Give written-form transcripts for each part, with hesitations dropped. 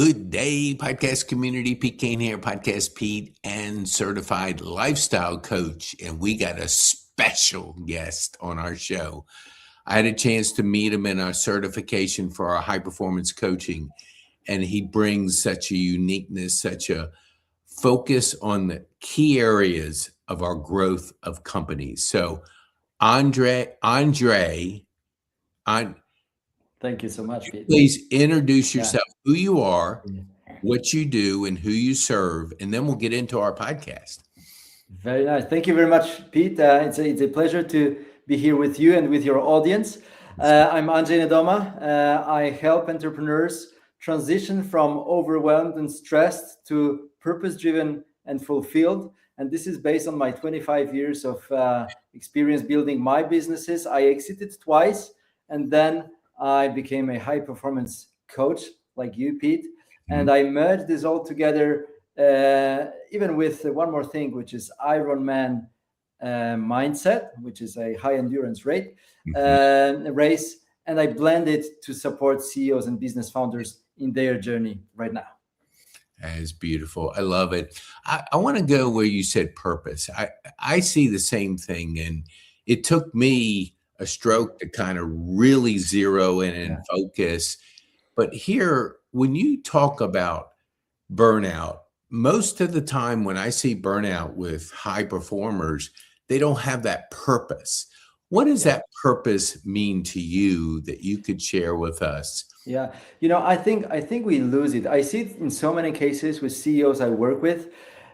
Good day, podcast community. PeteKane here, Podcast Pete, and certified lifestyle coach. And we got a special guest on our show. I had a chance to meet him in our certification for our high performance coaching. And he brings such a uniqueness, such a focus on the key areas of our growth of companies. So Andre, thank you so much, Pete. please introduce yourself, who you are, what you do, and who you serve, and then we'll get into our podcast. Very nice. Thank you very much, Pete. It's a pleasure to be here with you and with your audience. I'm Andre Nedoma. I help entrepreneurs transition from overwhelmed and stressed to purpose-driven and fulfilled. And this is based on my 25 years of experience building my businesses. I exited twice, and then I became a high-performance coach like you, Pete, and I merged this all together, even with one more thing, which is Ironman mindset, which is a high-endurance race, and I blend it to support CEOs and business founders in their journey right now. That is beautiful. I love it. I want to go where you said purpose. I see the same thing, and it took me a stroke to kind of really zero in and focus. But here, when you talk about burnout, most of the time when I see burnout with high performers, they don't have that purpose. What does that purpose mean to you that you could share with us? Yeah, I think we lose it. I see it in so many cases with CEOs I work with.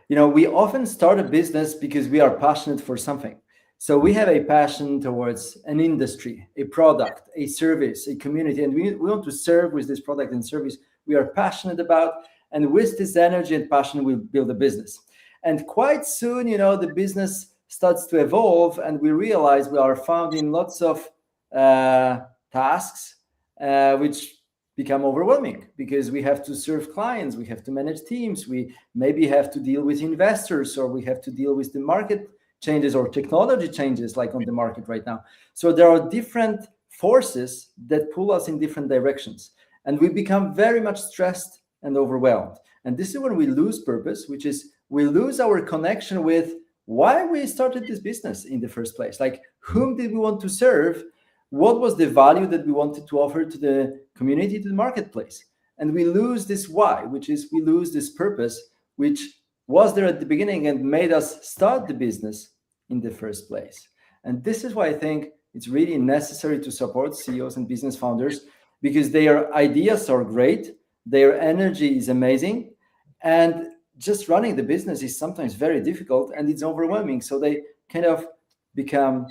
We often start a business because we are passionate for something. So we have a passion towards an industry, a product, a service, a community, and we want to serve with this product and service we are passionate about. And with this energy and passion, we build a business. And quite soon, the business starts to evolve, and we realize we are found in lots of tasks, which become overwhelming because we have to serve clients, we have to manage teams, we maybe have to deal with investors, or we have to deal with the market changes or technology changes like on the market right now. So there are different forces that pull us in different directions, and we become very much stressed and overwhelmed. And this is when we lose purpose, which is we lose our connection with why we started this business in the first place. Like, whom did we want to serve? What was the value that we wanted to offer to the community, to the marketplace? And we lose this why, which is we lose this purpose, which was there at the beginning and made us start the business in the first place. And this is why I think it's really necessary to support CEOs and business founders, because their ideas are great, their energy is amazing, and just running the business is sometimes very difficult and it's overwhelming. So they kind of become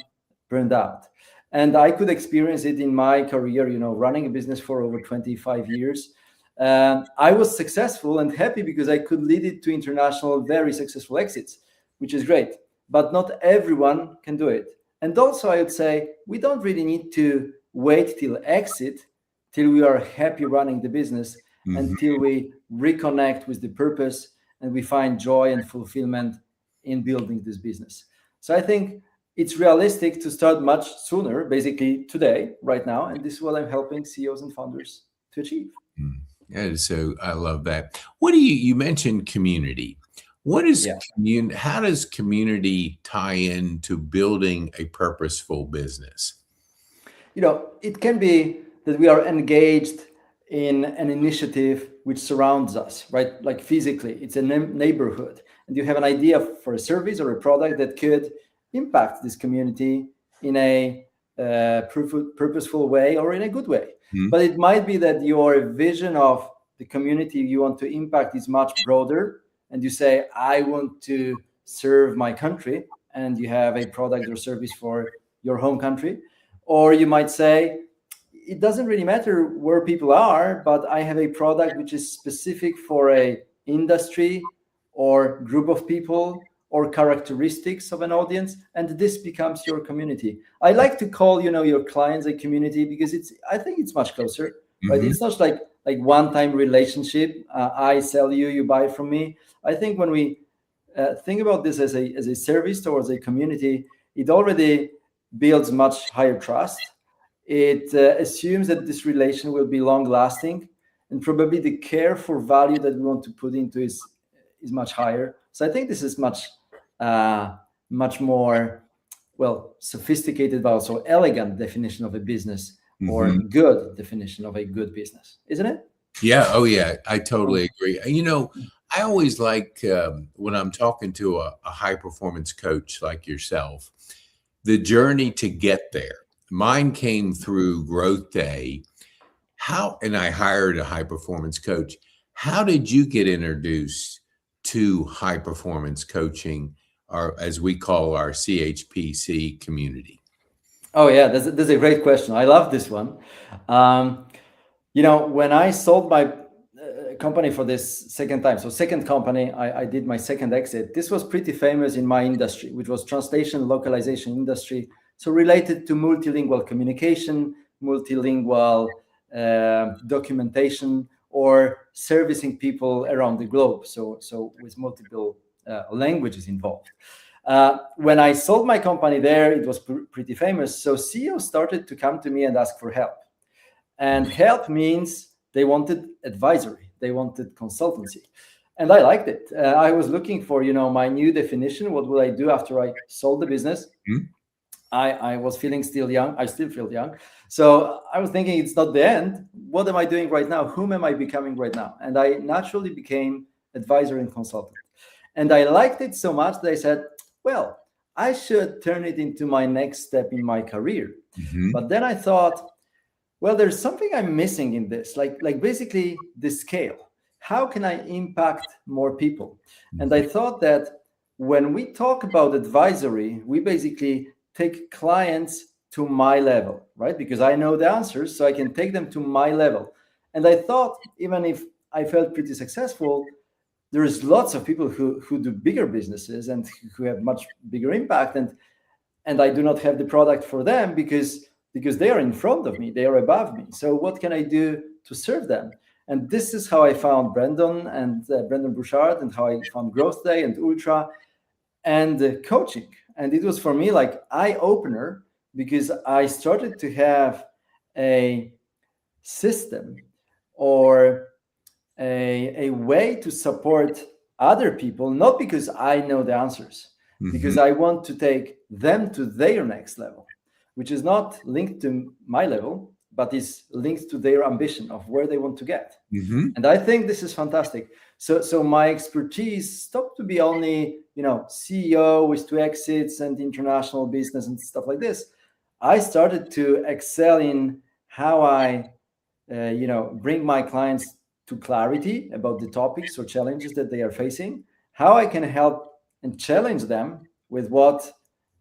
burned out. And I could experience it in my career, running a business for over 25 years. I was successful and happy because I could lead it to international, very successful exits, which is great. But not everyone can do it. And also, I would say we don't really need to wait till exit, till we are happy running the business, until we reconnect with the purpose and we find joy and fulfillment in building this business. So I think it's realistic to start much sooner, basically today, right now. And this is what I'm helping CEOs and founders to achieve. So I love that. What do you mentioned community. What is community? How does community tie into building a purposeful business? It can be that we are engaged in an initiative which surrounds us, right? Like physically, it's a neighborhood, and you have an idea for a service or a product that could impact this community in a purposeful way or in a good way. But it might be that your vision of the community you want to impact is much broader, and you say, I want to serve my country, and you have a product or service for your home country. Or you might say, it doesn't really matter where people are, but I have a product which is specific for a industry or group of people or characteristics of an audience, and this becomes your community. I like to call, your clients a community because I think it's much closer, right? It's not like one-time relationship. I sell you, you buy from me. I think when we think about this as a service towards a community, it already builds much higher trust. It assumes that this relation will be long-lasting. and probably the care for value that we want to put into is much higher. So I think this is much more, well, sophisticated but also elegant definition of a business, or good definition of a good business, isn't it? Yeah. Oh, yeah. I totally agree. I always like when I'm talking to a high performance coach like yourself, the journey to get there. Mine came through Growth Day. And I hired a high performance coach. How did you get introduced to high performance coaching, or as we call our CHPC community? Oh yeah, that's a great question. I love this one. When I sold my company for this second time, so second company, I did my second exit. This was pretty famous in my industry, which was translation localization industry. So related to multilingual communication, multilingual documentation, or servicing people around the globe. So with multiple languages involved. When I sold my company there, it was pretty famous. So CEOs started to come to me and ask for help. And help means they wanted advisory, they wanted consultancy. And I liked it. I was looking for, my new definition. What will I do after I sold the business? I was feeling still young. I still feel young. So I was thinking, it's not the end. What am I doing right now? Whom am I becoming right now? And I naturally became advisor and consultant. And I liked it so much that I said, well, I should turn it into my next step in my career. But then I thought, well, there's something I'm missing in this, like basically the scale. How can I impact more people? And I thought that when we talk about advisory, we basically take clients to my level, right? Because I know the answers, so I can take them to my level. And I thought, even if I felt pretty successful, there's lots of people who do bigger businesses and who have much bigger impact, and I do not have the product for them because they are in front of me, they are above me. So what can I do to serve them? And this is how I found Brendan Bouchard, and how I found Growth Day and Ultra and coaching. And it was for me like eye-opener, because I started to have a system or a way to support other people, not because I know the answers, because I want to take them to their next level, which is not linked to my level, but is linked to their ambition of where they want to get. And I think this is fantastic. So my expertise stopped to be only, CEO with 2 exits and international business and stuff like this. I started to excel in how I, bring my clients to clarity about the topics or challenges that they are facing, how I can help and challenge them with what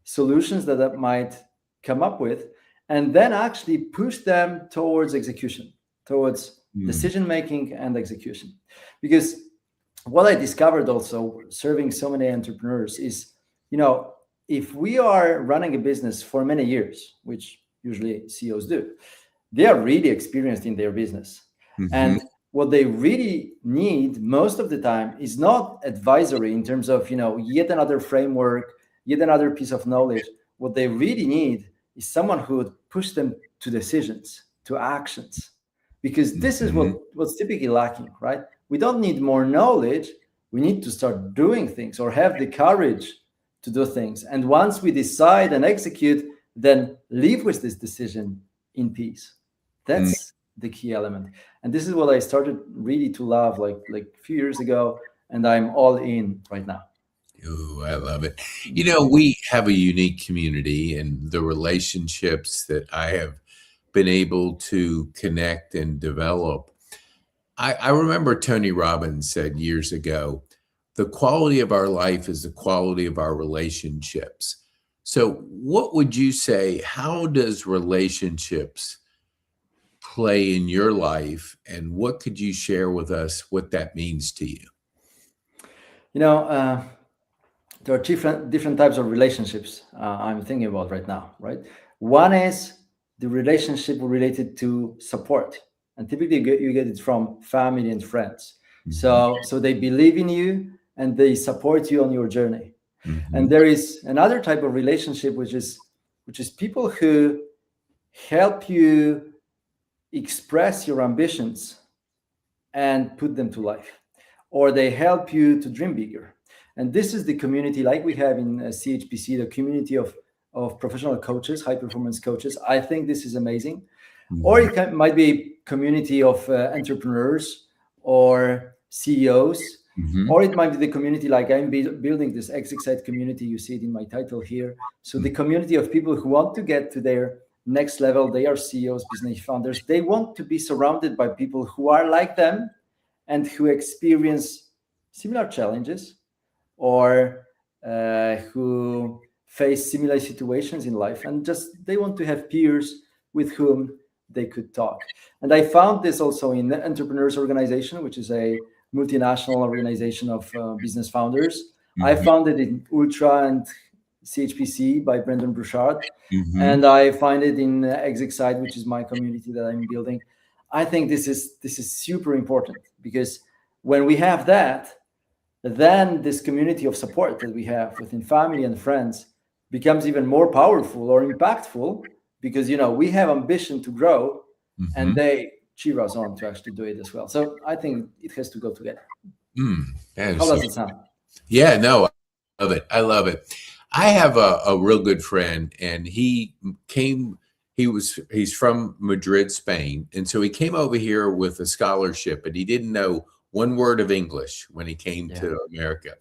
solutions that I might come up with, and then actually push them towards execution, towards decision making and execution. Because what I discovered also serving so many entrepreneurs is, if we are running a business for many years, which usually CEOs do, they are really experienced in their business. And what they really need most of the time is not advisory in terms of, yet another framework, yet another piece of knowledge. What they really need is someone who would push them to decisions, to actions, because this is what's typically lacking, right? We don't need more knowledge. We need to start doing things, or have the courage to do things. And once we decide and execute, then live with this decision in peace. That's the key element. And this is what I started really to love like a few years ago, and I'm all in right now. Oh, I love it. We have a unique community, and the relationships that I have been able to connect and develop. I remember Tony Robbins said years ago, the quality of our life is the quality of our relationships. So what would you say, how does relationships play in your life, and what could you share with us what that means to you? There are different types of relationships I'm thinking about right now, right? One is the relationship related to support. And typically you get it from family and friends. So they believe in you and they support you on your journey. And there is another type of relationship, which is people who help you express your ambitions and put them to life, or they help you to dream bigger. And this is the community like we have in CHPC, the community of professional coaches, high performance coaches. I think this is amazing. Or Mhm. it might be a community of entrepreneurs or CEOs, Mhm. or it might be the community like I'm building this Excite community. You see it in my title here. So the community of people who want to get to their next level, they are CEOs, business founders. They want to be surrounded by people who are like them and who experience similar challenges, or who face similar situations in life, and just they want to have peers with whom they could talk. And I found this also in the Entrepreneurs Organization, which is a multinational organization of business founders. I Mhm. found it in Ultra and CHPC by Brendan Bouchard, Mhm. and I find it in Excite, which is my community that I'm building. I think this is super important, because when we have that, then this community of support that we have within family and friends becomes even more powerful or impactful, because we have ambition to grow, and Mhm. they cheer us on to actually do it as well. So I think it has to go together. Mm. That How is so. does it sound? Yeah, no, I love it. I love it. I have a real good friend, and came. He's from Madrid, Spain, and so he came over here with a scholarship, and he didn't know one word of English when he came Yeah. to America.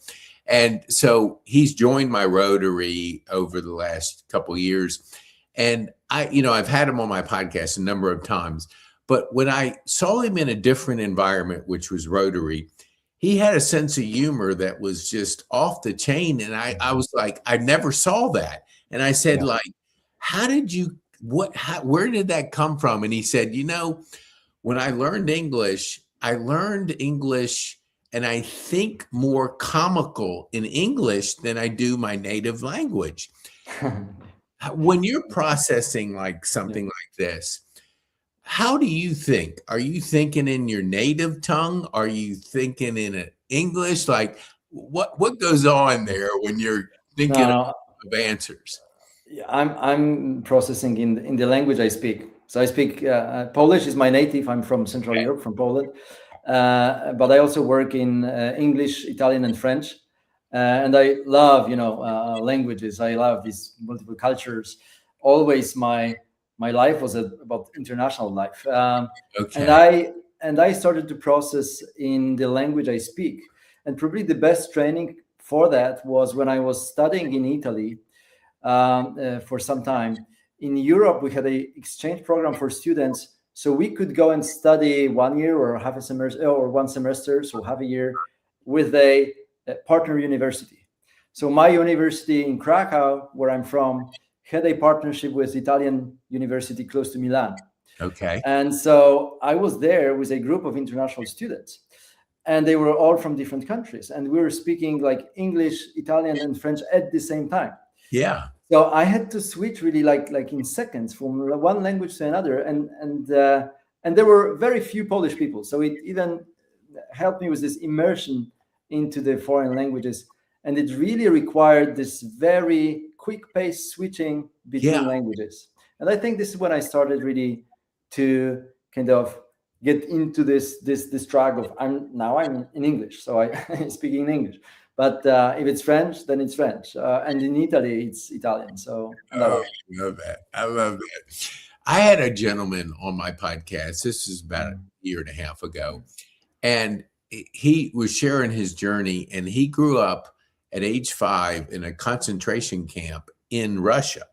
And so he's joined my Rotary over the last couple of years. And I've had him on my podcast a number of times. But when I saw him in a different environment, which was Rotary, he had a sense of humor that was just off the chain. And I was like, I never saw that. And I said, Yeah. like, how did you, where did that come from? And he said, when I learned English and I think more comical in English than I do my native language. When you're processing like Yeah. something like this, how do you think? Are you thinking in your native tongue? Are you thinking in English? Like what goes on there when you're No, thinking no. of answers? Yeah, I'm processing in the language I speak. So I speak Polish is my native. I'm from Central Europe, from Poland, but I also work in English, Italian, and French. And I love languages. I love these multiple cultures. Always my life was about international life, and Okay. I started to process in the language I speak. And probably the best training for that was when I was studying in Italy for some time. In Europe, we had a exchange program for students, so we could go and study 1 year or half a semester or one semester, so half a year, with a partner university. So my university in Krakow, where I'm from, had a partnership with Italian university close to Milan. Okay. And so I was there with a group of international students, and they were all from different countries, and we were speaking like English, Italian, and French at the same time. Yeah. So I had to switch really like in seconds from one language to another, and there were very few Polish people, so it even helped me with this immersion into the foreign languages, and it really required this very quick pace switching Yeah. between languages. And I think this is when I started really to kind of get into this track of I'm in English, so I speak in English. But if it's French, then it's French, and in Italy, it's Italian. So, and I Oh, love it. I love that. I love that. I had a gentleman on my podcast. This is about a Mm. year and a half ago. And he was sharing his journey, and he grew up at age 5 in a concentration camp in Russia.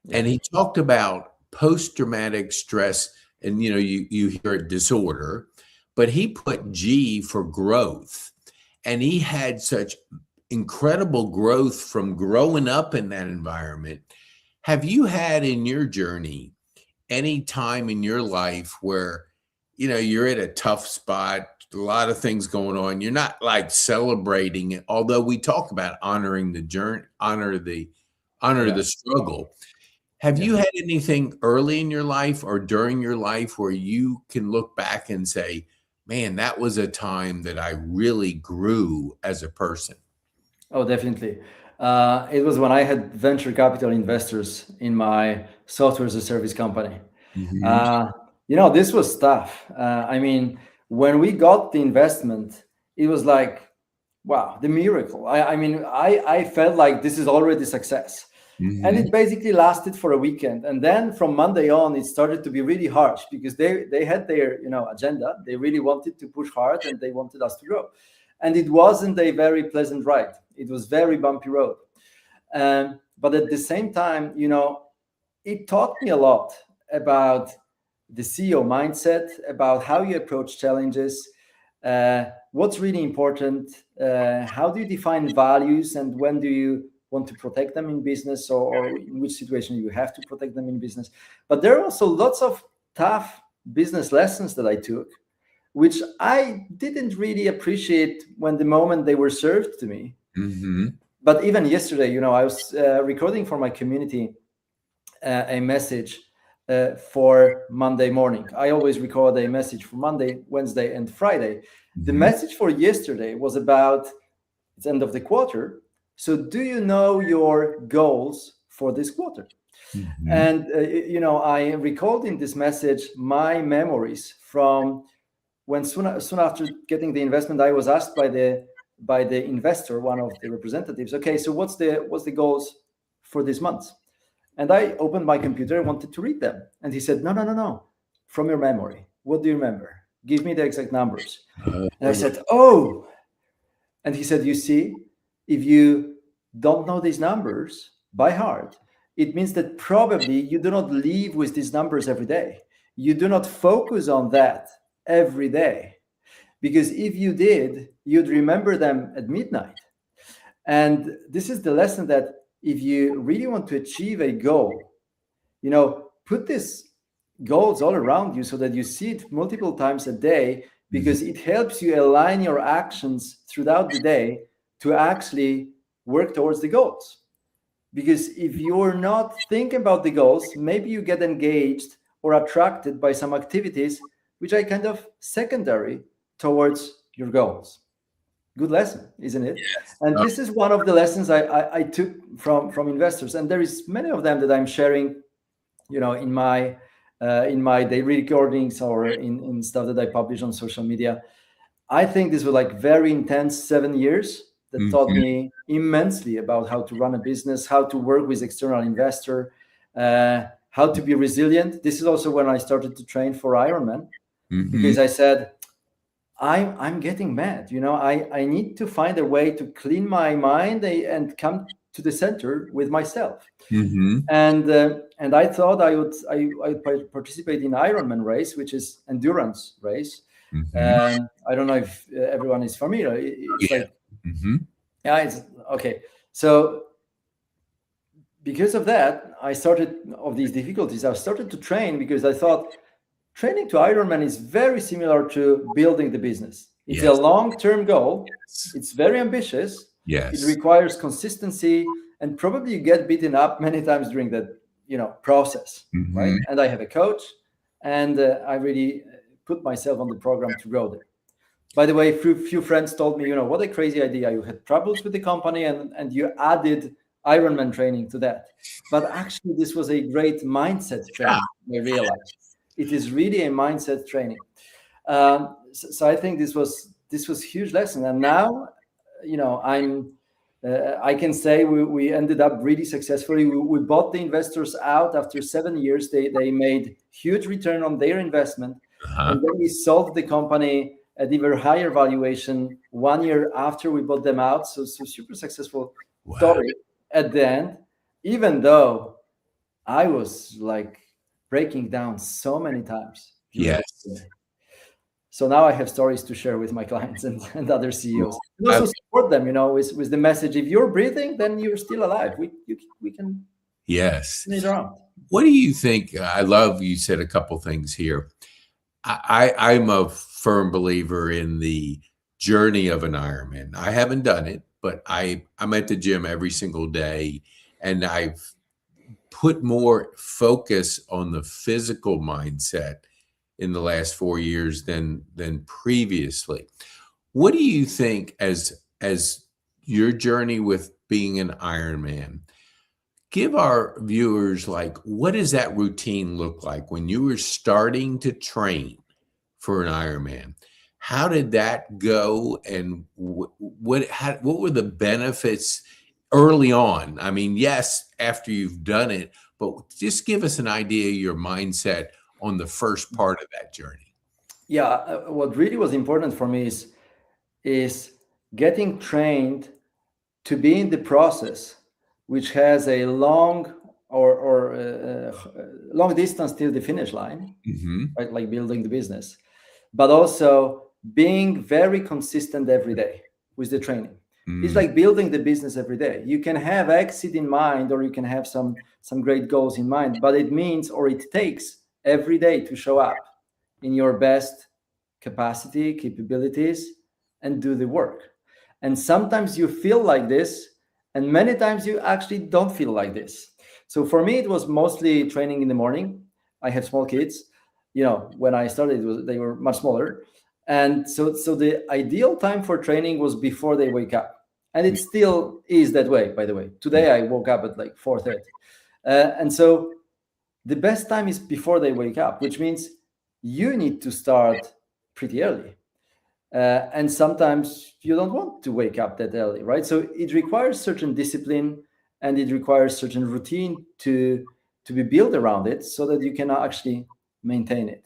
Yeah. And he talked about post-traumatic stress, and you hear it disorder, but he put G for growth. And he had such incredible growth from growing up in that environment. Have you had in your journey any time in your life where you're at a tough spot, a lot of things going on, you're not like celebrating it, although we talk about honoring the journey, honor Yeah. the struggle. Have Yeah. you had anything early in your life or during your life where you can look back and say, man, that was a time that I really grew as a person? Oh, definitely. It was when I had venture capital investors in my software as a service company. Mhm. Uh, this was tough. I mean, when we got the investment, it was like, wow, the miracle. I mean, I felt like this is already success. And Mm-hmm. it basically lasted for a weekend. And then from Monday on, it started to be really harsh because they had their agenda. They really wanted to push hard and they wanted us to grow. And it wasn't a very pleasant ride. It was very bumpy road. But at the same time, it taught me a lot about the CEO mindset, about how you approach challenges, what's really important, how do you define values, and when do you want to protect them in business, or in which situation you have to protect them in business. But there are also lots of tough business lessons that I took, which I didn't really appreciate when the moment they were served to me. Mm-hmm. But even yesterday, I was recording for my community a message for Monday morning. I always record a message for Monday, Wednesday, and Friday. The Mm-hmm. message for yesterday was about it's end of the quarter. So do you know your goals for this quarter? Mm-hmm. And I recalled in this message my memories from when soon after getting the investment, I was asked by the investor, one of the representatives, okay, so what's the goals for this month? And I opened my computer and wanted to read them. And he said, no, from your memory. What do you remember? Give me the exact numbers. And I said, oh. And he said, you see, if you don't know these numbers by heart, it means that probably you do not live with these numbers every day. You do not focus on that every day. Because if you did, you'd remember them at midnight. And this is the lesson that if you really want to achieve a goal, put these goals all around you so that you see it multiple times a day, because it helps you align your actions throughout the day to actually work towards the goals. Because if you're not thinking about the goals, maybe you get engaged or attracted by some activities which are kind of secondary towards your goals. Good lesson, isn't it? Yes. And this is one of the lessons I took from investors, and there is many of them that I'm sharing, in my daily recordings or in stuff that I publish on social media. I think this was like very intense 7 years that taught me immensely about how to run a business, how to work with external investor, how to be resilient. This is also when I started to train for Ironman, because I said, I'm getting mad. I need to find a way to clean my mind and come to the center with myself. And I thought I would participate in Ironman race, which is endurance race. I don't know if everyone is familiar. It's like, yeah, it's okay. So because of that, I started to train, because I thought training to Ironman is very similar to building the business. It's a long-term goal. It's very ambitious. It requires consistency, and probably you get beaten up many times during that, process, right? And I have a coach, and I really put myself on the program to grow there. By the way, a few friends told me, what a crazy idea. You had troubles with the company and you added Ironman training to that. But actually, this was a great mindset training, I realized. It is really a mindset training. So I think this was huge lesson. And now, I can say we ended up really successfully. We bought the investors out after 7 years. They made huge return on their investment. And then we sold the company at even higher valuation 1 year after we bought them out. So super successful story at the end, even though I was like breaking down so many times. Yes. So now I have stories to share with my clients and other CEOs. And also support them, with the message: if you're breathing, then you're still alive. We can. Yes. Turn it around. What do you think? I love you said a couple things here. I'm a firm believer in the journey of an Ironman. I haven't done it, but I'm at the gym every single day, and I've put more focus on the physical mindset in the last 4 years than previously. What do you think as your journey with being an Ironman? Give our viewers, what does that routine look like when you were starting to train for an Ironman? How did that go? And what were the benefits early on? I mean, yes, after you've done it, but just give us an idea of your mindset on the first part of that journey. Yeah, what really was important for me is getting trained to be in the process, which has a long long distance till the finish line, Hmm. right? Like building the business, but also being very consistent every day with the training. It's Mm. like building the business every day. You can have exit in mind, or you can have some great goals in mind, but it means, or it takes every day to show up in your best capacity, capabilities, and do the work. And sometimes you feel like this, and many times you actually don't feel like this. So for me, it was mostly training in the morning. I have small kids. When I started, they were much smaller, and so the ideal time for training was before they wake up, and it still is that way. By the way, today I woke up at like 4:30, and so the best time is before they wake up, which means you need to start pretty early. And sometimes you don't want to wake up that early, right? So it requires certain discipline, and it requires certain routine to be built around it so that you can actually maintain it.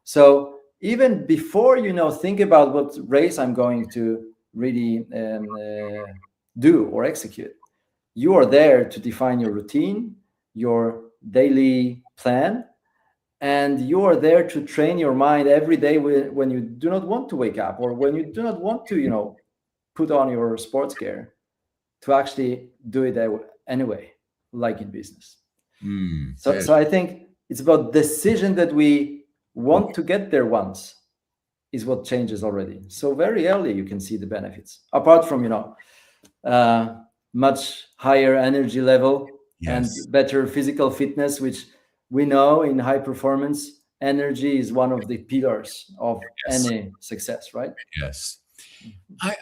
So even before think about what race I'm going to really do or execute, you are there to define your routine, your daily plan, and you are there to train your mind every day when you do not want to wake up, or when you do not want to put on your sports gear, to actually do it anyway, like in business. so Yes. so I think it's about decision that we want to get there once is what changes already. So very early you can see the benefits, apart from uh, much higher energy level and Yes. better physical fitness, which we know in high performance, energy is one of the pillars of Yes. any success, right? Yes.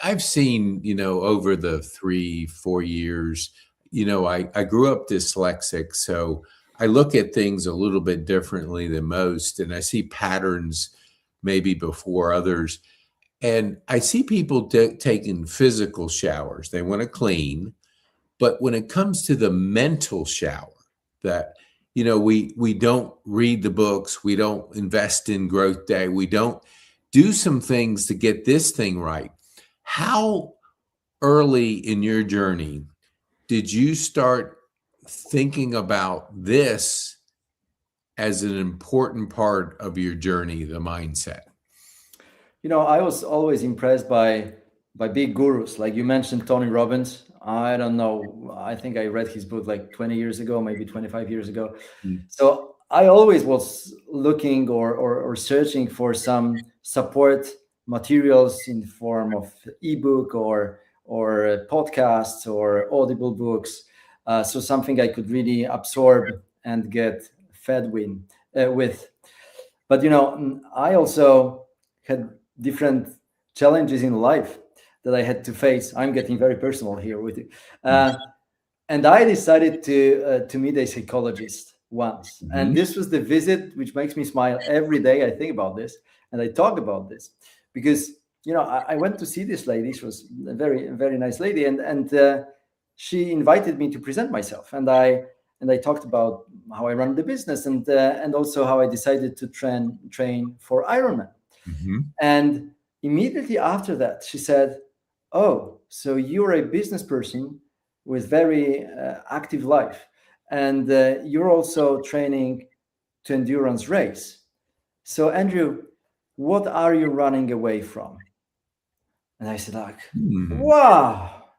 I've seen, over the 3, 4 years, I grew up dyslexic. So I look at things a little bit differently than most, and I see patterns maybe before others. And I see people taking physical showers. They want to clean. But when it comes to the mental shower, that, we don't read the books, we don't invest in growth day, we don't do some things to get this thing right. How early in your journey did you start thinking about this as an important part of your journey, the mindset? I was always impressed by big gurus, like you mentioned Tony Robbins. I don't know, I think I read his book like 20 years ago, maybe 25 years ago. Mm. So I always was looking or searching for some support materials in form of ebook or podcasts or audible books. So something I could really absorb and get fed with. But I also had different challenges in life that I had to face. I'm getting very personal here with you. Mm. And I decided to meet a psychologist once, and Mhm. this was the visit which makes me smile every day. I think about this and I talk about this because I went to see this lady. She was a very very nice lady, and she invited me to present myself, and I talked about how I run the business, and also how I decided to train for Ironman. Mhm. And immediately after that, she said, "Oh, so you're a business person with very active life, and you're also training to endurance race. So, Andrew, what are you running away from?" And I said, like, Mm. wow,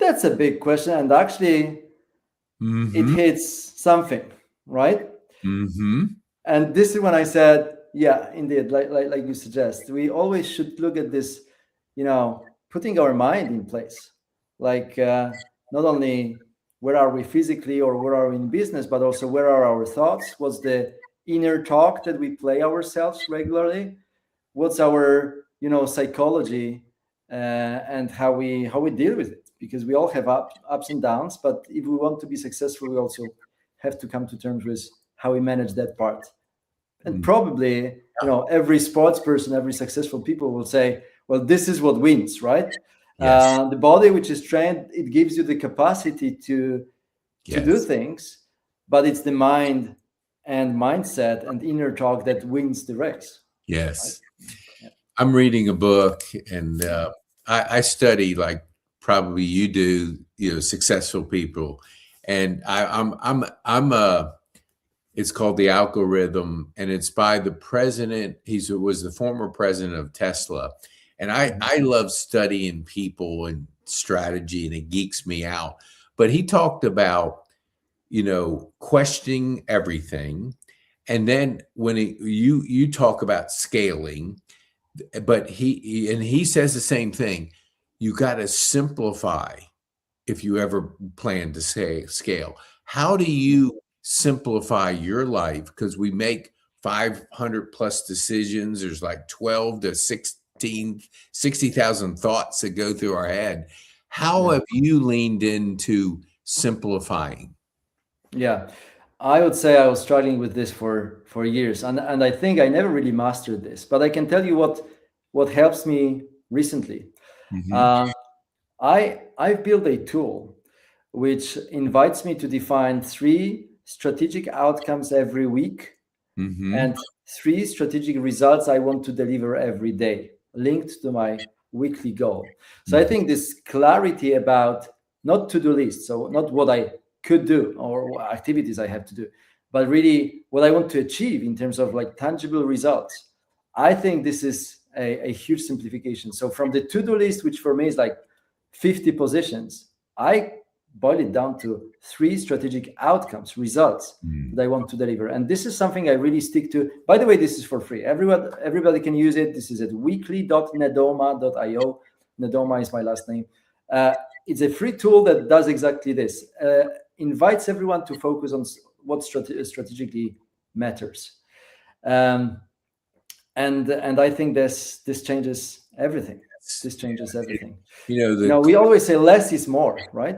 that's a big question. And actually, it Mhm. hits something, right? Mhm. And this is when I said, yeah, indeed, like you suggest, we always should look at this, putting our mind in place. Like not only where are we physically or where are we in business, but also where are our thoughts? What's the inner talk that we play ourselves regularly? What's our, psychology, and how we deal with it? Because we all have ups and downs, but if we want to be successful, we also have to come to terms with how we manage that part And probably, every sports person, every successful people will say, well, this is what wins, right? Yes. The body which is trained, it gives you the capacity to do Yes. things, but it's the mind and mindset and inner talk that wins the race. Right? Yes. Yeah. I'm reading a book, and I study like probably you do, successful people, and I'm a. It's called The Algorithm, and it's by the president. He was the former president of Tesla, and I love studying people and strategy, and it geeks me out. But he talked about questioning everything, and then when you talk about scaling, but he says the same thing. You got to simplify if you ever plan to say scale. How do you simplify your life? Because we make 500 plus decisions. There's like 12 to 16, 60,000 thoughts that go through our head. How have you leaned into simplifying? Yeah. I would say I was struggling with this for years, and I think I never really mastered this. But I can tell you what helps me recently. Mhm. Uh, I've built a tool which invites me to define 3 strategic outcomes every week Mhm. and 3 strategic results I want to deliver every day, linked to my weekly goal. So I Mhm. think this clarity about not to-do lists, so not what I could do or what activities I have to do, but really what I want to achieve in terms of like tangible results. I think this is a huge simplification. So from the to-do list, which for me is like 50 positions, I boil it down to 3 strategic outcomes, results Mm. that I want to deliver. And this is something I really stick to. By the way, this is for free. Everybody can use it. This is at weekly.nedoma.io. Nedoma is my last name. It's a free tool that does exactly this. Invites everyone to focus on what strategically matters. And I think this changes everything. This changes everything. We always say less is more, right?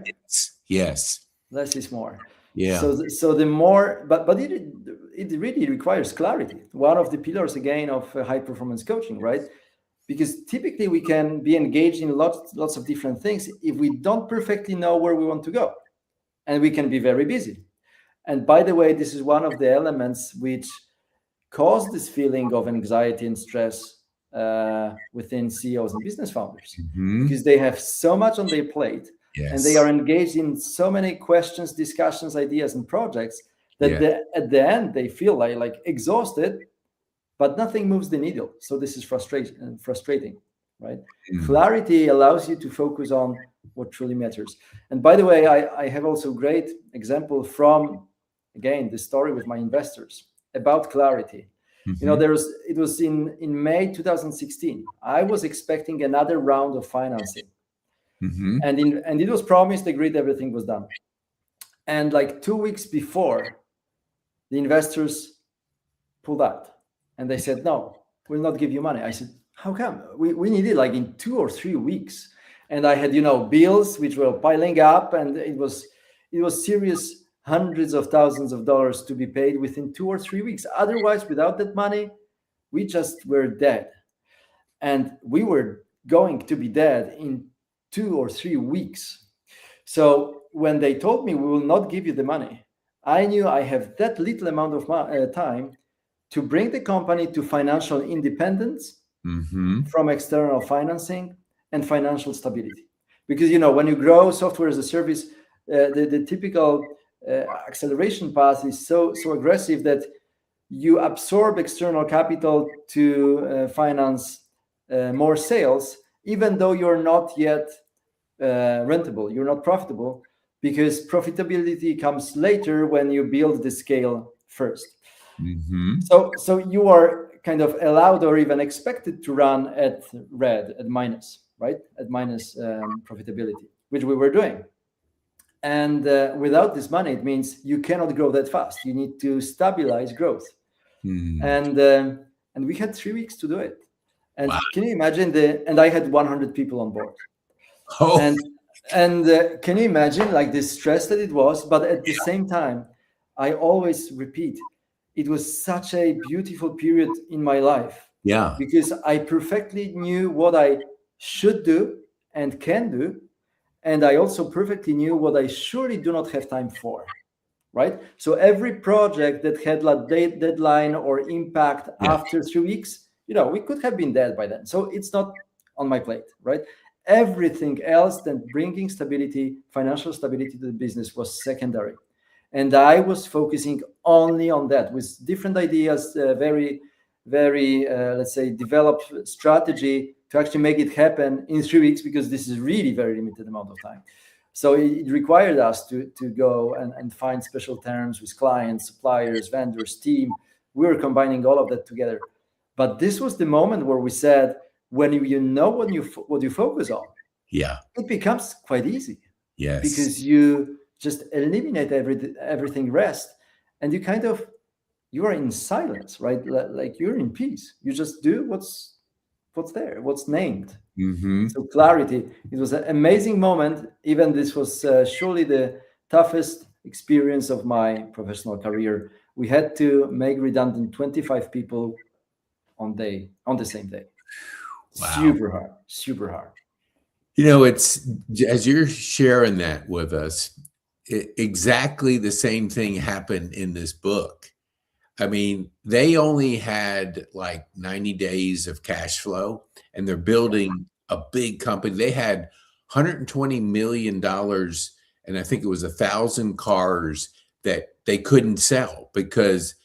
Yes. Less is more. Yeah. So the more, but it really requires clarity. One of the pillars again of high performance coaching, right? Because typically we can be engaged in lots of different things if we don't perfectly know where we want to go, and we can be very busy. And by the way, this is one of the elements which cause this feeling of anxiety and stress within CEOs and business founders, Mhm. because they have so much on their plate and they Yes. are engaged in so many questions, discussions, ideas, and projects that Yeah. at the end they feel like exhausted, but nothing moves the needle. So this is frustrating, right? Mm. Clarity allows you to focus on what truly matters. And by the way, I have also a great example from, again, the story with my investors about clarity. Mhm. It was in May 2016. I was expecting another round of financing, Mhm. and it was promised, agreed, everything was done. And like 2 weeks before, the investors pulled out, and they said, "No, we'll not give you money." I said, "How come? We need it like in 2 or 3 weeks." And I had bills which were piling up, and it was serious, hundreds of thousands of dollars to be paid within 2 or 3 weeks. Otherwise, without that money, we just were dead, and we were going to be dead in 2 or 3 weeks. So when they told me we will not give you the money, I knew I have that little amount of time to bring the company to financial independence Mhm. from external financing and financial stability. Because when you grow software as a service, the typical acceleration path is so aggressive that you absorb external capital to finance more sales, even though you're not yet rentable, you're not profitable, because profitability comes later when you build the scale first. Mhm. So you are kind of allowed or even expected to run at red, at minus, right? At minus profitability, which we were doing. And without this money, it means you cannot grow that fast. You need to stabilize growth. Mm. And we had 3 weeks to do it. And Wow. can you imagine and I had 100 people on board. Oh. And can you imagine like the stress that it was? But at the same time, I always repeat, it was such a beautiful period in my life Yeah. because I perfectly knew what I should do and can do. And I also perfectly knew what I surely do not have time for. Right. So every project that had a deadline or impact Yeah. after 3 weeks, we could have been dead by then. So it's not on my plate. Right. Everything else than bringing stability, financial stability to the business was secondary. And I was focusing only on that with different ideas, very, let's say, developed strategy to actually make it happen in 3 weeks, because this is really very limited amount of time. So it required us to go and find special terms with clients, suppliers, vendors, team. We were combining all of that together. But this was the moment where we said, when you know what you focus on, Yeah. it becomes quite easy, Yes. because you just eliminate everything rest, and you are in silence, right? Like you're in peace. You just do what's there, what's named. Mm-hmm. So clarity. It was an amazing moment. Even this was surely the toughest experience of my professional career. We had to make redundant 25 people on the same day. Wow. Super hard, super hard. It's as you're sharing that with us, exactly the same thing happened in this book. I mean, they only had like 90 days of cash flow, and they're building a big company. They had $120 million, and I think it was 1,000 cars that they couldn't sell because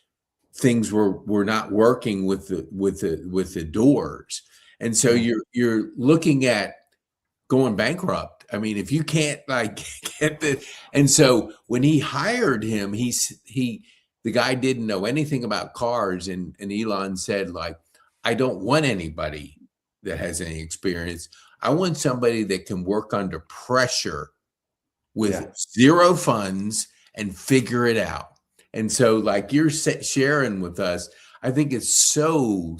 things were not working with the doors. And so Yeah. you're looking at going bankrupt. I mean, if you can't like get the, and so when he hired him, the guy didn't know anything about cars, and Elon said, like, I don't want anybody that has any experience. I want somebody that can work under pressure with Yeah. zero funds and figure it out. And so, like you're sharing with us, I think it's so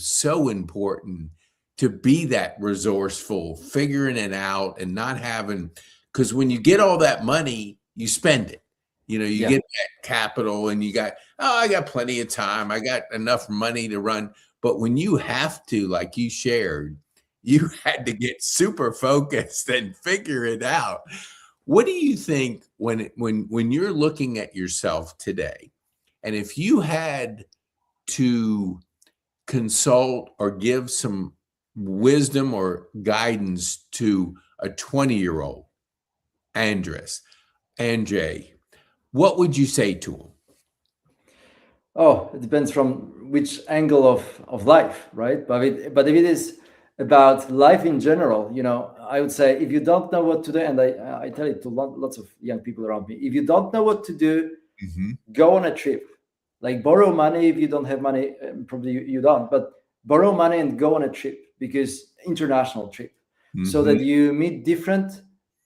important to be that resourceful, figuring it out and not having, because when you get all that money, you spend it. You Yeah. get that capital and I got plenty of time. I got enough money to run. But when you have to, like you shared, you had to get super focused and figure it out. What do you think when you're looking at yourself today, and if you had to consult or give some wisdom or guidance to a 20-year-old Andre, what would you say to him? Oh, it depends from which angle of life, right? But if it is about life in general, I would say, if you don't know what to do, and I tell it to lots of young people around me, if you don't know what to do, Mm-hmm. go on a trip. Like, borrow money if you don't have money. Probably you don't, but borrow money and go on a trip, because international trip, so Mm-hmm. that you meet different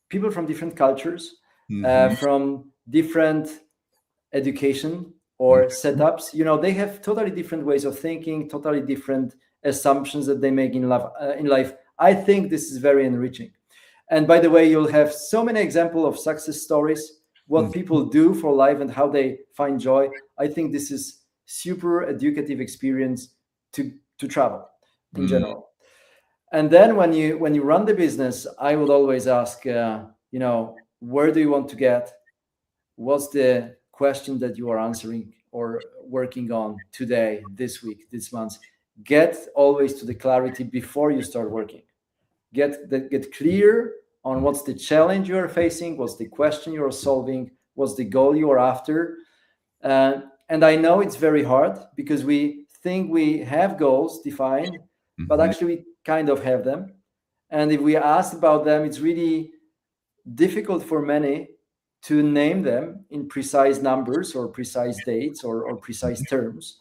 people from different cultures, Mm-hmm. from different education or setups. They have totally different ways of thinking, totally different assumptions that they make in life. I think this is very enriching. And by the way, you'll have so many examples of success stories, what Mm-hmm. people do for life and how they find joy. I think this is super educative experience to travel in Mm-hmm. general. And then when you run the business, I would always ask, where do you want to get? What's the question that you are answering or working on today, this week, this month? Get always to the clarity before you start working. Get clear on what's the challenge you are facing, what's the question you are solving, what's the goal you are after. And I know it's very hard, because we think we have goals defined, but Mm-hmm. actually we kind of have them. And if we ask about them, it's really difficult for many to name them in precise numbers or precise dates or precise terms.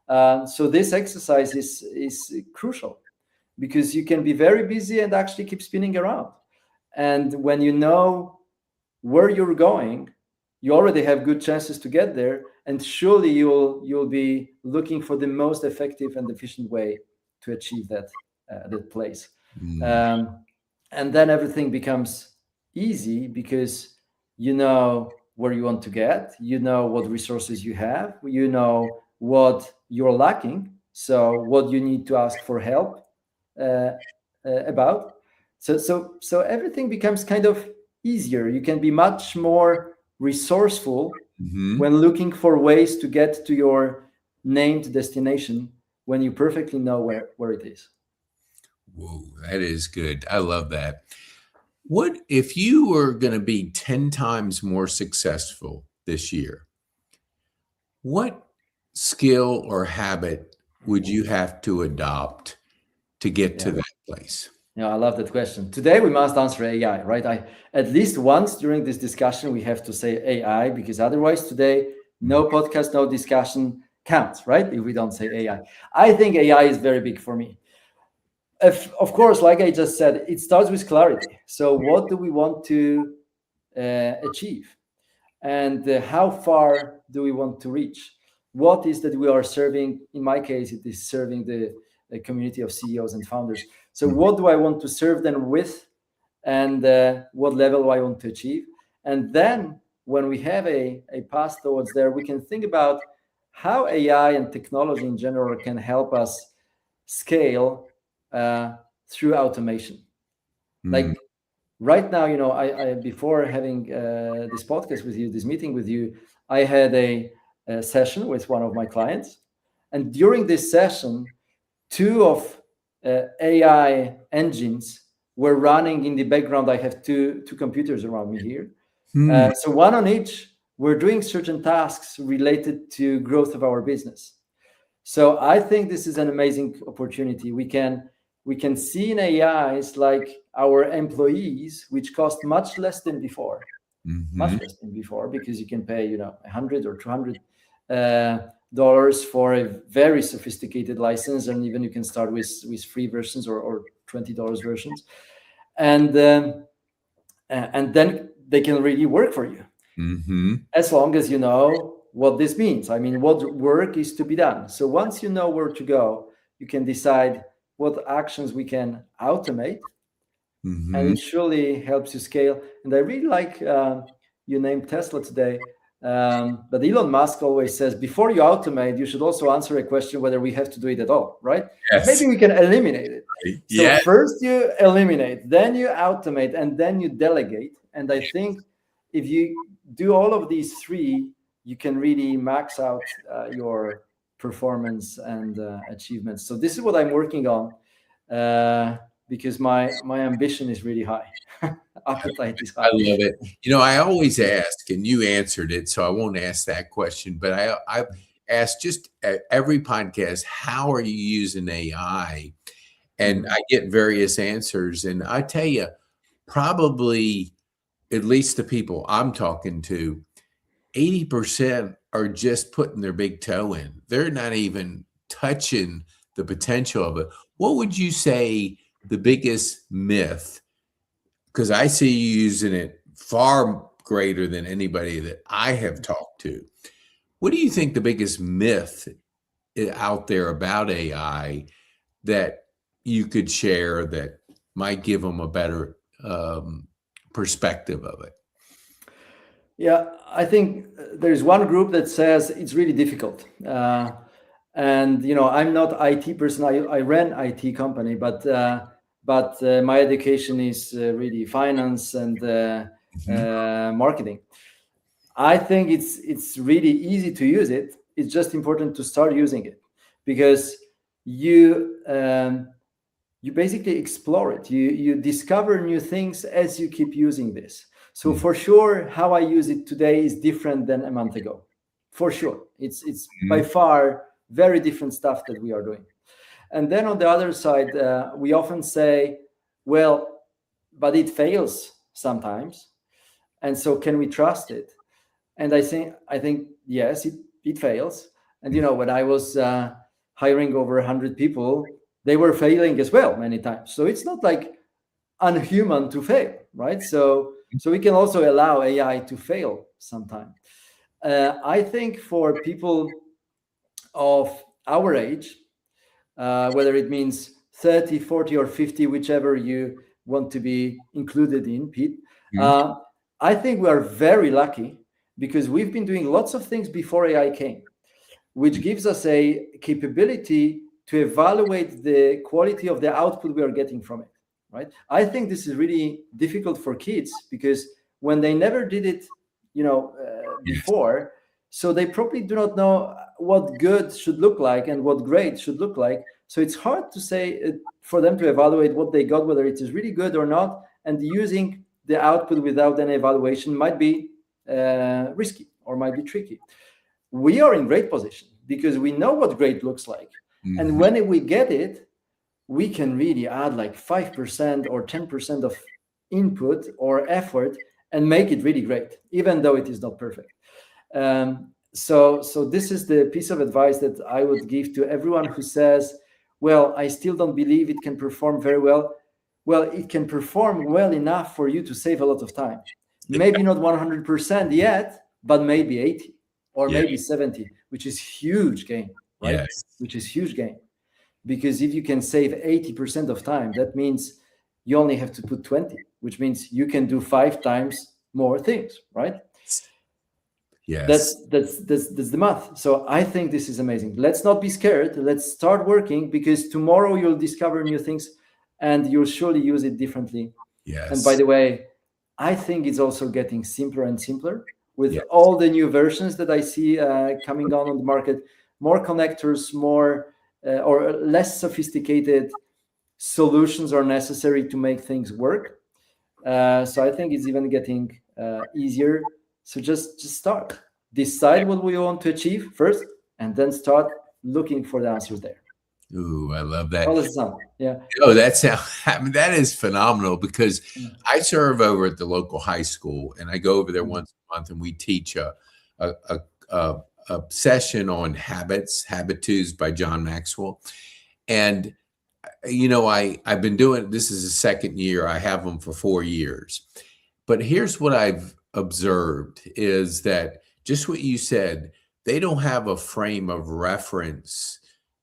So this exercise is crucial, because you can be very busy and actually keep spinning around. And when you know where you're going, you already have good chances to get there, and surely you'll be looking for the most effective and efficient way to achieve that place. Um, and then everything becomes easy, because you know where you want to get, you know what resources you have, you know what you're lacking, so what you need to ask for help uh, about. So everything becomes kind of easier. You can be much more resourceful Hmm. when looking for ways to get to your named destination when you perfectly know where it is. Whoa, that is good. I love that. What if you were going to be 10 times more successful this year? What skill or habit would you have to adopt to get to Yeah. that place? Yeah, I love that question. Today we must answer AI, right? I at least once during this discussion we have to say AI, because otherwise today no podcast, no discussion counts, right? If we don't say AI. I think AI is very big for me. Of course, like I just said, it starts with clarity. So what do we want to achieve? And how far do we want to reach? What is that we are serving? In my case, it is serving the community of CEOs and founders. So what do I want to serve them with, and what level do I want to achieve? And then when we have a path towards there, we can think about how AI and technology in general can help us scale through automation. Mm, Like right now, I before having this podcast with you, this meeting with you, I had a session with one of my clients, and during this session, two of AI engines were running in the background. I have two computers around me here, mm, so one on each. We're doing certain tasks related to growth of our business. So I think this is an amazing opportunity. We can see in AIs like our employees, which cost much less than before, mhm, much less than before, because you can pay 100 or 200 dollars for a very sophisticated license, and even you can start with free versions or $20 versions, and and then they can really work for you mhm, as long as you know what this means. I mean, what work is to be done. So once you know where to go, you can decide what actions we can automate, and mhm. it surely helps you scale. And I really like you named Tesla today. But Elon Musk always says before you automate, you should also answer a question whether we have to do it at all, right? Yes. Maybe we can eliminate it. So Yes. first you eliminate, then you automate, and then you delegate. And I think if you do all of these three, you can really max out your performance and achievements. So this is what I'm working on. Because my ambition is really high. Appetite is I high. love it. I always ask, and you answered it, so I won't ask that question, but I ask just at every podcast, how are you using AI? And Mhm. I get various answers. And I tell you, probably at least the people I'm talking to, 80% are just putting their big toe in. They're not even touching the potential of it. What would you say the biggest myth? Because I see you using it far greater than anybody that I have talked to. What do you think the biggest myth out there about AI that you could share that might give them a better perspective of it? Yeah, I think there's one group that says it's really difficult. And I'm not IT person. I ran IT company, but my education is really finance and Mhm. marketing. I think it's really easy to use it. It's just important to start using it, because you basically explore it. You discover new things as you keep using this. So for sure, how I use it today is different than a month ago. For sure, it's by Mhm. far very different stuff that we are doing. And then on the other side, we often say, well, but it fails sometimes, and so can we trust it? And I think yes, it fails. And when I was hiring over 100 people, they were failing as well many times. So it's not like unhuman to fail, right? So we can also allow AI to fail sometime. I think for people of our age, whether it means 30, 40, or 50, whichever you want to be included in, Pete. Mhm. Uh, I think we are very lucky because we've been doing lots of things before AI came. which gives us a capability to evaluate the quality of the output we are getting from it, right? I think this is really difficult for kids because when they never did it, Yes. before, so they probably do not know what good should look like and what great should look like. So it's hard to say for them to evaluate what they got, whether it is really good or not. And using the output without an evaluation might be risky or might be tricky. We are in great position because we know what great looks like. Mhm. And when we get it, we can really add like 5% or 10% of input or effort and make it really great, even though it is not perfect. So this is the piece of advice that I would give to everyone who says, well, I still don't believe it can perform very well. Well, it can perform well enough for you to save a lot of time. Maybe not 100% yet, but maybe 80 or Yeah. maybe 70, which is huge gain, right? Yes. Which is huge gain. Because if you can save 80% of time, that means you only have to put 20, which means you can do 5 times more things, right? Yes. That's the math. So I think this is amazing. Let's not be scared. Let's start working, because tomorrow you'll discover new things and you'll surely use it differently. Yes. And by the way, I think it's also getting simpler and simpler with Yes. all the new versions that I see coming on the market. More connectors, more or less sophisticated solutions are necessary to make things work. So I think it's even getting easier. So just start, decide what we want to achieve first, and then start looking for the answers there. Ooh, I love that. How does it sound? Yeah. Oh, that sound, I mean, that is phenomenal, because Yeah. I serve over at the local high school, and I go over there Mhm. once a month, and we teach a session on habits, Habitus by John Maxwell. And I've been doing, this is the second year. I have them for 4 years. But here's what I've observed is that just what you said, they don't have a frame of reference,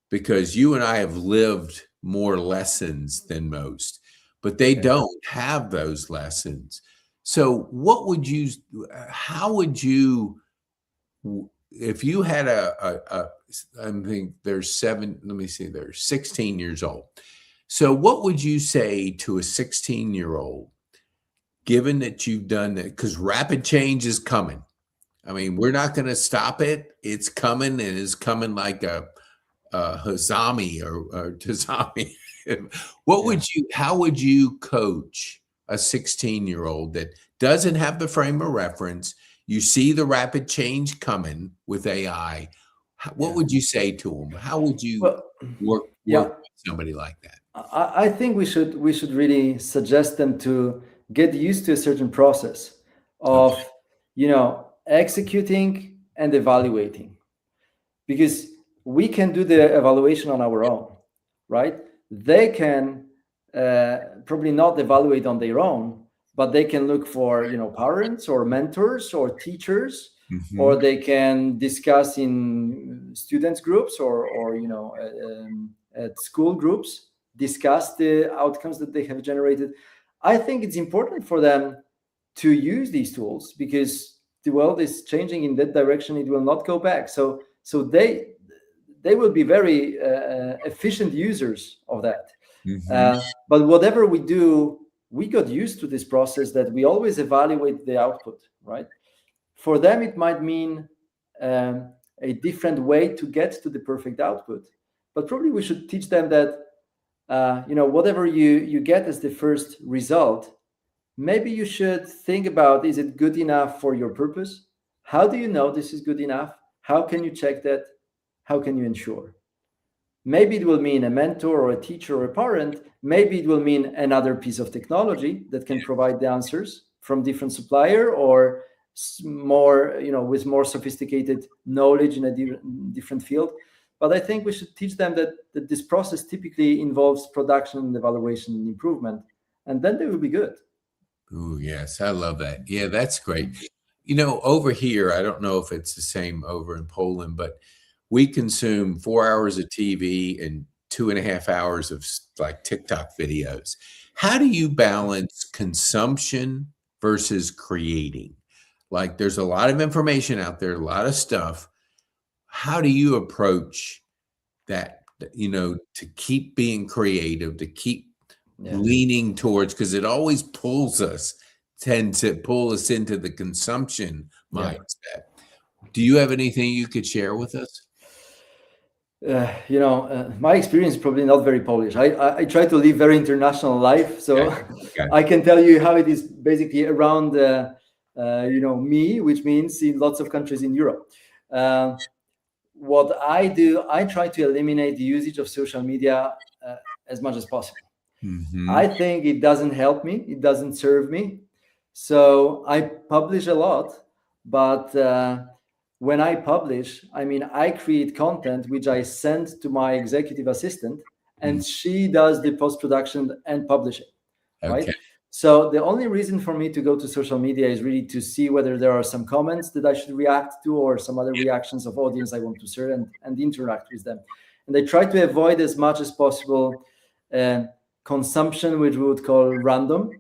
because you and I have lived more lessons than most, but they Okay. don't have those lessons. So how would you, if you had I think there's 16 years old. So what would you say to a 16-year-old, given that you've done that? Because rapid change is coming. I mean, we're not going to stop it. It's coming, and it's coming like a Hazami or Tazami. How would you coach a 16-year-old that doesn't have the frame of reference? You see the rapid change coming with AI. What would you say to them? How would you Well, work yeah. with somebody like that? I think we should really suggest them to get used to a certain process of executing and evaluating, because we can do the evaluation on our own, right? They can probably not evaluate on their own, but they can look for parents or mentors or teachers, or Mhm. they can discuss in students groups or at school groups, discuss the outcomes that they have generated. I think it's important for them to use these tools, because the world is changing in that direction. It will not go back. So they will be very efficient users of that. Mhm. But whatever we do, we got used to this process that we always evaluate the output, right? For them, it might mean a different way to get to the perfect output. But probably we should teach them that whatever you get as the first result, maybe you should think about, is it good enough for your purpose? How do you know this is good enough? How can you check that? How can you ensure? Maybe it will mean a mentor or a teacher or a parent. Maybe it will mean another piece of technology that can provide the answers from different supplier, or more, with more sophisticated knowledge in a different field. But I think we should teach them that this process typically involves production and evaluation and improvement, and then they will be good. Ooh, yes, I love that. Yeah, that's great. Over here, I don't know if it's the same over in Poland, but we consume 4 hours of TV and 2.5 hours of like TikTok videos. How do you balance consumption versus creating? Like, there's a lot of information out there, a lot of stuff. how do you approach that, to keep being creative, to keep Yeah. leaning towards, because it always tends to pull us into the consumption Yeah. mindset. Do you have anything you could share with us? My experience is probably not very Polish. I try to live very international life, so Okay. Okay. I can tell you how it is basically around, me, which means in lots of countries in Europe. Uh, what I do, I try to eliminate the usage of social media as much as possible. Hmm. I think it doesn't help me, it doesn't serve me. So I publish a lot, but when I publish, I mean, I create content which I send to my executive assistant, and she does the post production and publishing, right? Okay. So the only reason for me to go to social media is really to see whether there are some comments that I should react to, or some other reactions of audience I want to serve, and interact with them. And I try to avoid as much as possible consumption, which we would call random.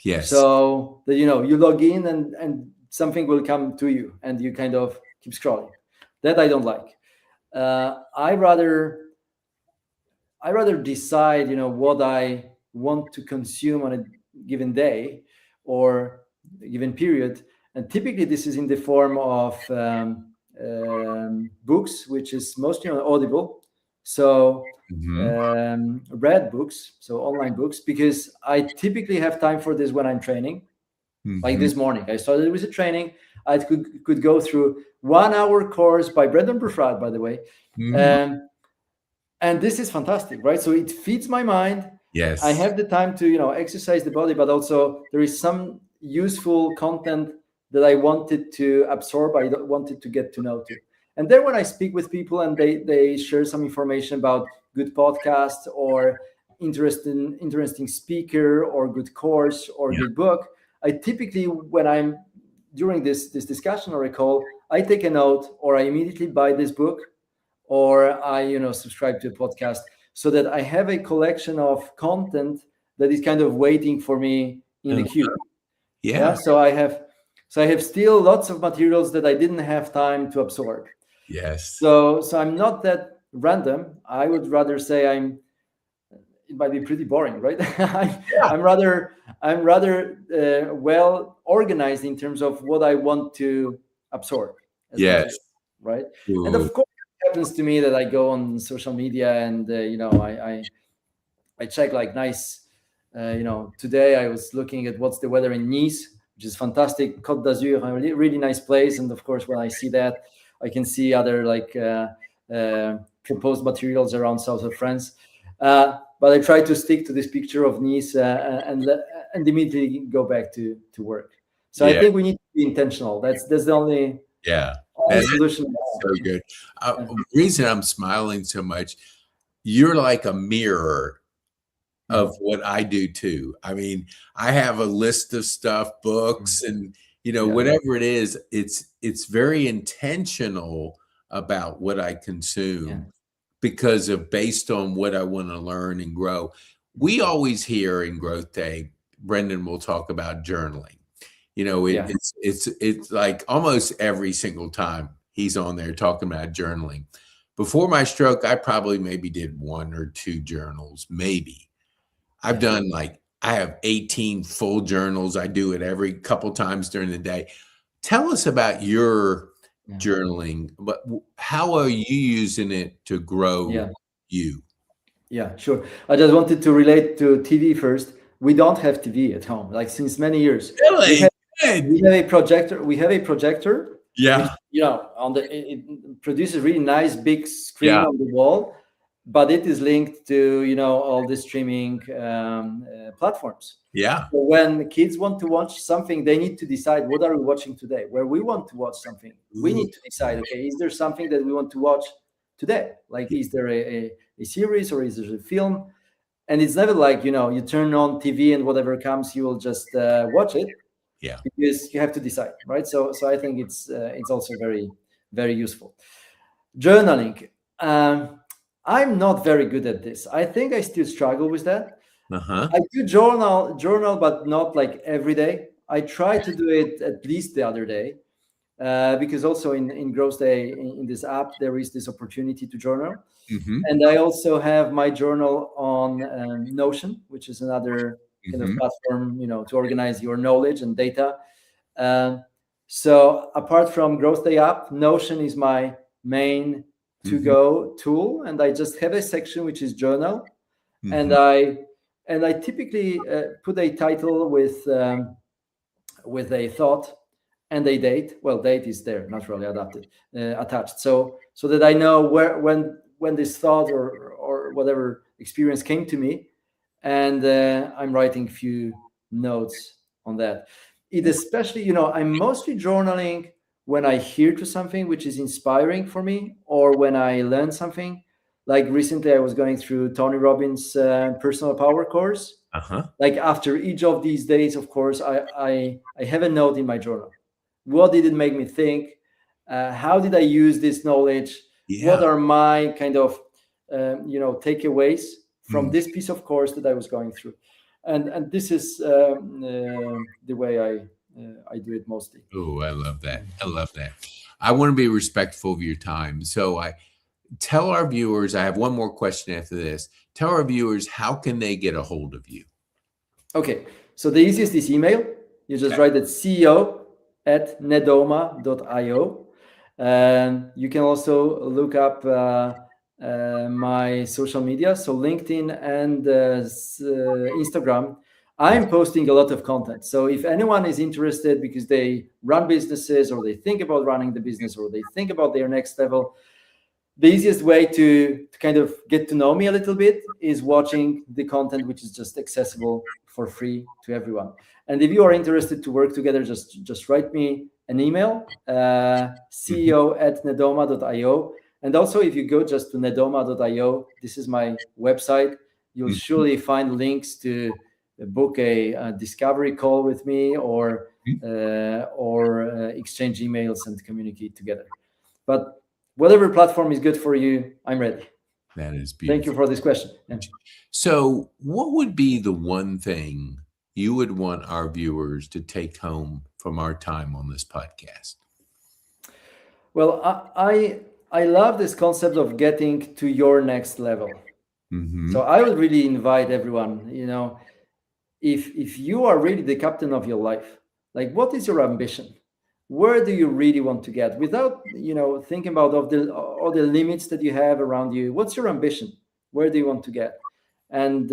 Yes. So that you log in, and something will come to you, and you kind of keep scrolling. That I don't like. I rather decide what I want to consume on a given day or a given period, and typically this is in the form of books, which is mostly on Audible. So Hmm. read books, so online books, because I typically have time for this when I'm training. Like Hmm. this morning, I started with a training. I could go through 1 hour course by Brendan Burchard, by the way. Hmm. Um, and this is fantastic, right? So it feeds my mind. I Yes. have the time to exercise the body, but also there is some useful content that I wanted to absorb, I wanted to get to know too. And then when I speak with people and they share some information about good podcasts, or interesting speaker, or good course, or Yeah. good book, I typically, when I'm during this discussion or a call, I take a note, or I immediately buy this book, or I subscribe to a podcast, so that I have a collection of content that is kind of waiting for me in the Uh, queue. Yeah, yeah. so I have still lots of materials that I didn't have time to absorb. Yes. So I'm not that random. I would rather say it might be pretty boring, right? Yeah. I'm rather well organized in terms of what I want to absorb as Yes. material, right? And Ooh. of course, it happens to me that I go on social media, and I check like nice. Today I was looking at what's the weather in Nice, which is fantastic. Côte d'Azur, a really, really nice place. And of course, when I see that, I can see other proposed materials around south of France. But I try to stick to this picture of Nice, and immediately go back to work. So I Yeah. think we need to be intentional. That's the only Yeah. only That's solution. so good. Yeah. Reason I'm smiling so much, you're like a mirror of Mhm. what I do too. I mean, I have a list of stuff, Mhm. books, and Yeah. whatever it is, it's very intentional about what I Yeah. consume, because of based on what I want to learn and grow. We always hear in Growth Day, Brendan will talk about journaling. Yeah. It's like almost every single time he's on there talking about journaling. Before my stroke, I probably maybe did one or two journals, maybe. I've Yeah. done like I have 18 full journals. I do it every couple times during the day. Tell us about your Yeah. journaling, but how are you using it to grow Yeah. you? Yeah, sure. I just wanted to relate to TV first. We don't have TV at home, like since many years. We Really have good. we have a projector. We have a projector, which Yeah. on it produces really nice big screen Yeah. on the wall, but it is linked to all the streaming platforms. Yeah. So when kids want to watch something, they need to decide, what are we watching today. Where we want to watch something, we Ooh. need to decide. Okay, is there something that we want to watch today? Like, is there a series, or is there a film? And it's never like you turn on TV and whatever comes, you will just watch it, Yeah. because you have to decide, right? So I think it's also very, very useful. Journaling. I'm not very good at this. I think I still struggle with that. Uh-huh. I do journal, but not like every day. I try to do it at least the other day. because also in Growth Day, in this app, there is this opportunity to journal. Mm-hmm. And I also have my journal on Notion, which is another kind of Mm-hmm. platform, to organize your knowledge and data. So apart from Growth Day app, Notion is my main to-go tool, and I just have a section which is journal, and I typically put a title with a thought and a date. Well, date is there, naturally attached, so that I know when this thought or whatever experience came to me, and I'm writing a few notes on that. It especially, I'm mostly journaling when I hear to something which is inspiring for me, or when I learn something. Like recently, I was going through Tony Robbins' personal power course. Like after each of these days, of course, I have a note in my journal. What did it make me think? How did I use this knowledge? What are my kind of takeaways from this piece of course that I was going through? And this is the way I do it mostly. Oh, I love that. I love that. I want to be respectful of your time. So I tell our viewers, I have one more question after this. Tell our viewers, how can they get a hold of you? Okay. So the easiest is email. You just write that CEO@nedoma.io. You can also look up my social media, so LinkedIn and Instagram. I'm posting a lot of content. So if anyone is interested because they run businesses, or they think about running the business, or they think about their next level, the easiest way to kind of get to know me a little bit is watching the content, which is just accessible for free to everyone. And if you are interested to work together, just write me an email, CEO@nedoma.io. And also, if you go just to nedoma.io, this is my website, you'll surely find links to book a discovery call with me, or exchange emails and communicate together. But whatever platform is good for you, I'm ready. That is beautiful. Thank you for this question. Yeah. So what would be the one thing you would want our viewers to take home from our time on this podcast? Well, I love this concept of getting to your next level. So I would really invite everyone, if you are really the captain of your life, like, what is your ambition? Where do you really want to get, without thinking about all the limits that you have around you? What's your ambition? Where do you want to get? And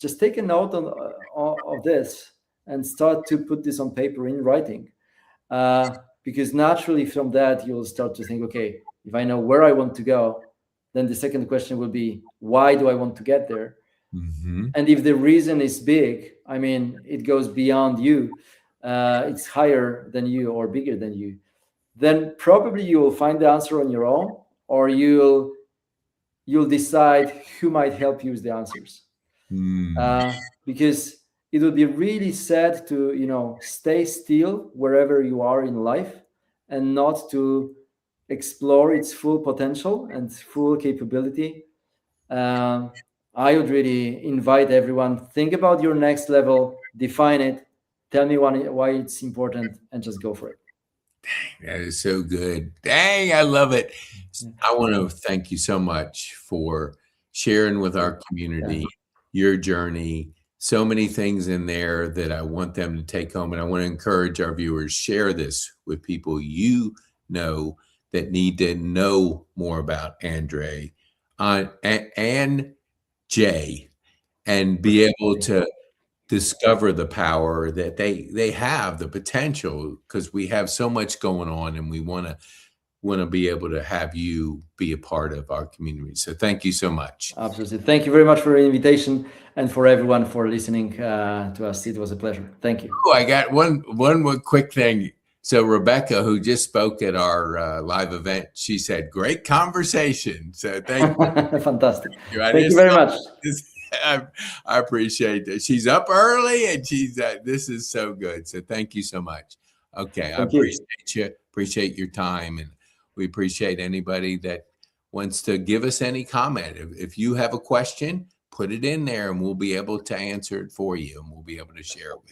just take a note of this and start to put this on paper in writing, because naturally from that you'll start to think, okay, if I know where I want to go, then the second question will be, why do I want to get there? And if the reason is big, I mean, it goes beyond you, it's higher than you or bigger than you, then probably you will find the answer on your own, or you'll decide who might help you with the answers. Because it would be really sad to stay still wherever you are in life, and not to explore its full potential and full capability. I would really invite everyone, think about your next level, define it, tell me why it's important, and just go for it. That is so good. Dang, I love it. I want to thank you so much for sharing with our community your journey. So many things in there that I want them to take home. And I want to encourage our viewers, share this with people that need to know more about Andre and Jay, and be able to discover the power that they have, the potential, because we have so much going on, and we want to be able to have you be a part of our community. So thank you so much. Absolutely. Thank you very much for the invitation, and for everyone for listening to us. It was a pleasure. Thank you. Oh, I got one more quick thing. So Rebecca, who just spoke at our live event, she said, "Great conversation." So thank you. Fantastic. Thank you very much. I appreciate that. She's up early, and this is so good. So thank you so much. Okay. I appreciate you. Appreciate your time. And we appreciate anybody that wants to give us any comment. If you have a question, put it in there, and we'll be able to answer it for you, and we'll be able to share it with you.